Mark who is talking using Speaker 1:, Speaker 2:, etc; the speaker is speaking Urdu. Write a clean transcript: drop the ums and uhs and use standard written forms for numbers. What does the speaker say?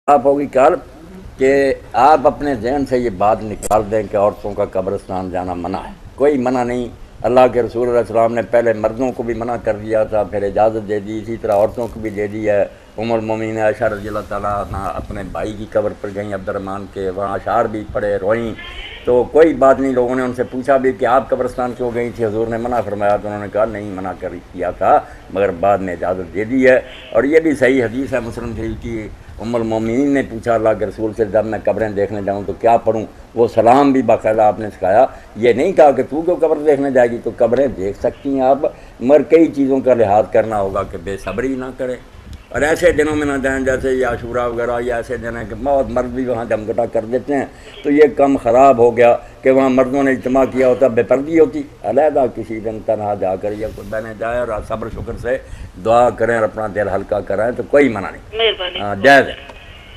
Speaker 1: آپ ہوگی کل کہ آپ اپنے ذہن سے یہ بات نکال دیں کہ عورتوں کا قبرستان جانا منع ہے. کوئی منع نہیں. اللہ کے رسول علیہ السلام نے پہلے مردوں کو بھی منع کر دیا تھا، پھر اجازت دے دی، اسی طرح عورتوں کو بھی دے دی ہے. ام المومنین عائشہ رضی اللہ تعالیٰ عنہ اپنے بھائی کی قبر پر گئیں عبد الرحمن کے، وہاں اشعار بھی پڑھے، روئیں. تو کوئی بات نہیں. لوگوں نے ان سے پوچھا بھی کہ آپ قبرستان کیوں گئی تھی، حضور نے منع فرمایا، تو انہوں نے کہا نہیں منع کیا تھا مگر بعد میں اجازت دے دی ہے. اور یہ بھی صحیح حدیث ہے مسلم شریف کی. ام المومنین نے پوچھا اللہ کے رسول سے جب میں قبریں دیکھنے جاؤں تو کیا پڑھوں؟ وہ سلام بھی باقاعدہ آپ نے سکھایا. یہ نہیں کہا کہ تو کیوں قبر دیکھنے جائے گی، تو قبریں دیکھ سکتی ہیں آپ، مگر کئی چیزوں کا لحاظ کرنا ہوگا کہ بے صبری نہ کریں اور ایسے دنوں میں نہ جائیں جیسے یہ عاشورہ وغیرہ، یا ایسے دن ہیں کہ بہت مرد بھی وہاں جمگٹا کر دیتے ہیں. تو یہ کم خراب ہو گیا کہ وہاں مردوں نے اجتماع کیا ہوتا، بے پردی ہوتی. علیحدہ کسی دن تنہا جا کر یا کوئی بہنے جائے اور صبر شکر سے دعا کریں اور اپنا دل ہلکا کریں تو کوئی منع نہیں.
Speaker 2: مہربانی.
Speaker 1: جائز ہے.